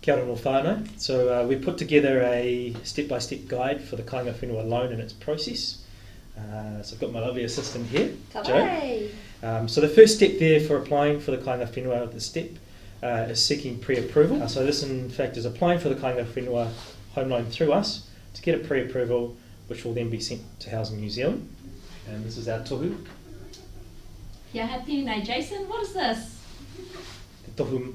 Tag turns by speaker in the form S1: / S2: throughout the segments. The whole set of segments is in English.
S1: Kia ora no whānau. So we put together a step-by-step guide for the Kāinga Whenua Loan and its process. So I've got my lovely assistant here,
S2: Jo.
S1: So the first step there for applying for the Kāinga Whenua, the step is seeking pre-approval. So this in fact is applying for the Kāinga Whenua home loan through us to get a pre-approval, which will then be sent to Housing New Zealand. And this is our tohu.
S2: Kia happy nay, Jason. What is this?
S1: The tohu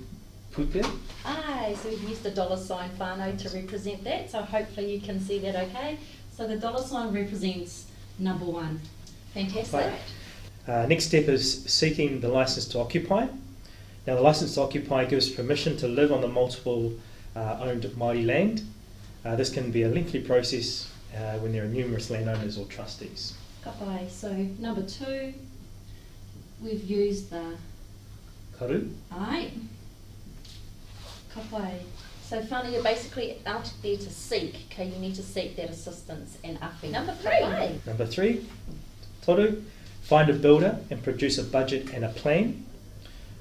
S1: pūpea.
S2: Aye, so we've used a $sign whānau to represent that, so hopefully you can see that okay. So the $sign represents number 1. Fantastic.
S1: Right. Next step is seeking the licence to occupy. Now the licence to occupy gives permission to live on the multiple owned Māori land. This can be a lengthy process when there are numerous landowners or trustees.
S2: Kapai. So number 2, we've used the
S1: Karu.
S2: Aye. Kapai. So whānau, you're basically out there to seek, okay, you need to seek that assistance and awhi. Number 3.
S1: Number 3, toru, find a builder and produce a budget and a plan.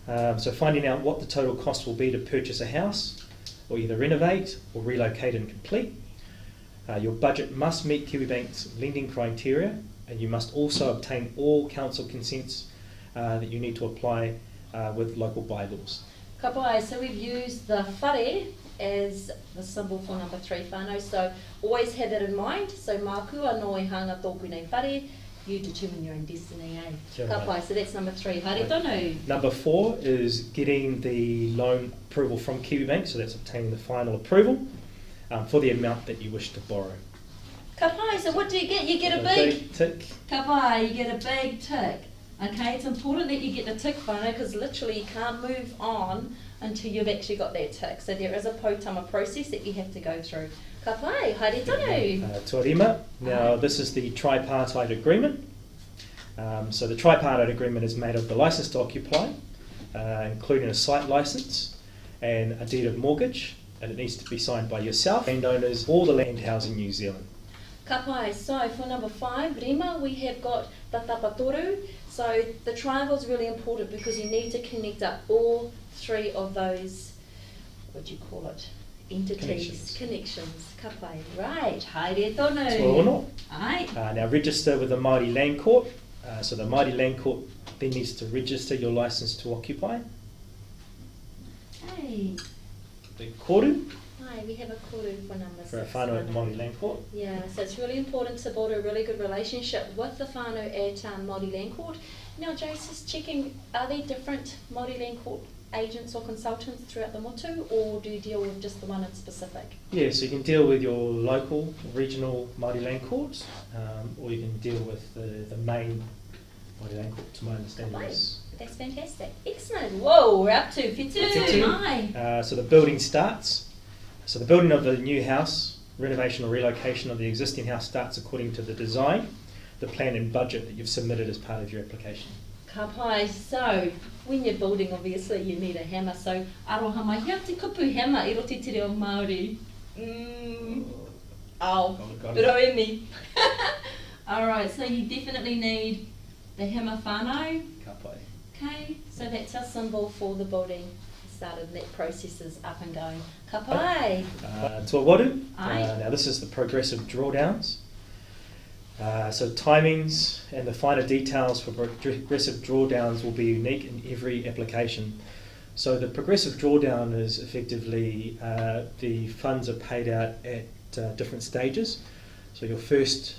S1: So finding out what the total cost will be to purchase a house, or either renovate or relocate and complete. Your budget must meet Kiwibank's lending criteria, and you must also obtain all council consents that you need to apply with local bylaws.
S2: Kapai, so we've used the whare as the symbol for number 3 whānau, so always have that in mind. So mākua no i hanga tōku nei whare, you determine your own destiny, eh? Kapai, so that's number 3. Haere tonu.
S1: Number 4 is getting the loan approval from Kiwibank, so that's obtaining the final approval for the amount that you wish to borrow.
S2: Kapai, so what do you get? You get a
S1: big tick.
S2: Kapai, you get a big tick. Okay, it's important that you get the tick whānau because literally you can't move on until you've actually got that tick. So there is a potama process that you have to go through. Ka pai, haere tonu.
S1: Tuarima. Now this is the tripartite agreement. So the tripartite agreement is made of the licence to occupy, including a site licence and a deed of mortgage, and it needs to be signed by yourself, landowners, or the Land Housing New Zealand.
S2: Ka pai, so for number 5, Rima, we have got the tapatoru. So the triangle is really important because you need to connect up all 3 of those, what do you call it, entities, connections. Ka pai, right, haere tonu.
S1: Tuarono.
S2: Aye.
S1: Now register with the Māori Land Court. So the Māori Land Court then needs to register your licence to occupy.
S2: Hey.
S1: The koru.
S2: Aye, we have a koru for number 6.
S1: For a whānau at the Māori Land Court.
S2: Yeah, so it's really important to build a really good relationship with the whānau at Māori Land Court. Now, Jace is checking, are there different Māori Land Court agents or consultants throughout the motu, or do you deal with just the one in specific?
S1: Yeah, so you can deal with your local, regional Māori Land Courts, or you can deal with the main Māori Land Court, to my understanding.
S2: That's fantastic. Excellent. Whoa, we're up to Whitu. Aye.
S1: So the building starts. So the building of the new house, renovation or relocation of the existing house starts according to the design, the plan and budget that you've submitted as part of your application.
S2: Ka pai, so when you're building, obviously you need a hammer. So aroha mai, hea te kupu hammer i roti te reo Māori. Roemi. Alright, so you definitely need the hammer whānau.
S1: Ka pai.
S2: Okay, so that's our symbol for the building. Started, that process is up and going. Ka pai.
S1: Tuawaru.
S2: Aye.
S1: Now this is the progressive drawdowns. So timings and the finer details for progressive drawdowns will be unique in every application. So the progressive drawdown is effectively the funds are paid out at different stages. So your first,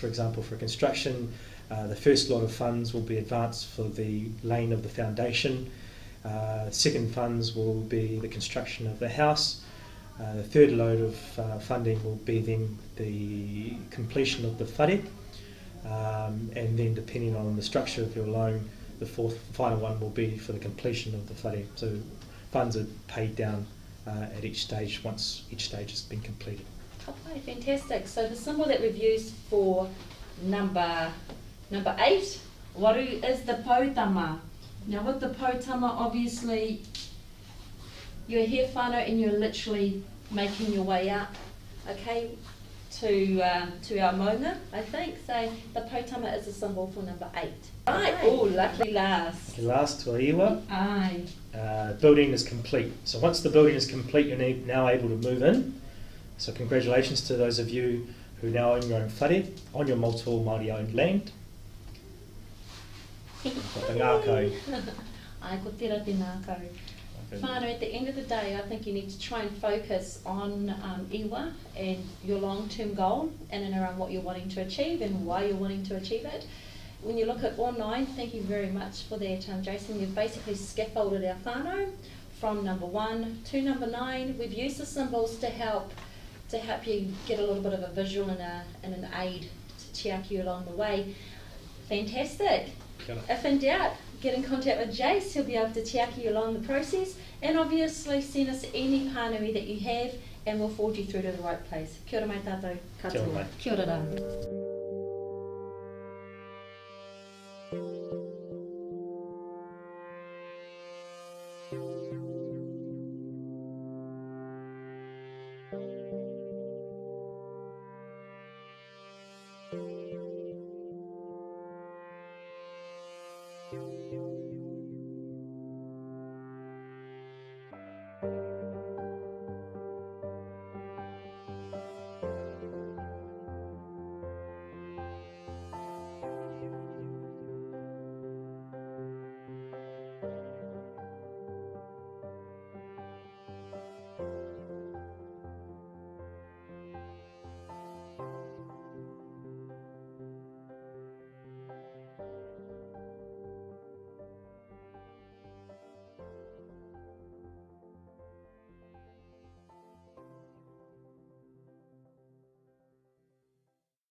S1: for example, for construction, the first lot of funds will be advanced for the laying of the foundation. Second funds will be the construction of the house. The third load of funding will be then the completion of the whare, and then depending on the structure of your loan, the final one will be for the completion of the whare. So funds are paid down at each stage once each stage has been completed.
S2: Okay, fantastic. So the symbol that we've used for number 8, waru, is the potama. Now with the potama, obviously you're here whānau and you're literally making your way up, okay, to our maunga, I think. So the potama is a symbol for number 8. Right, oh, lucky last.
S1: The last to iwa.
S2: Aye.
S1: Building is complete. So once the building is complete, you're now able to move in. So congratulations to those of you who now own your own whare on your multiple Māori owned land. Ko te ngākau.
S2: Ai, ko tērā te ngākau. Whānau, at the end of the day, I think you need to try and focus on iwa and your long-term goal and around what you're wanting to achieve and why you're wanting to achieve it. When you look at all 9, thank you very much for that, Jason. You've basically scaffolded our whānau from number 1 to number 9. We've used the symbols to help you get a little bit of a visual and an aid to chiaki you along the way. Fantastic. If in doubt, get in contact with Jace. He'll be able to chiaki you along the process, and obviously send us any pānui that you have and we'll forward you through to the right place. Kia ora mai tātou katoa.
S1: Kia ora mai.
S2: Kia ora rā.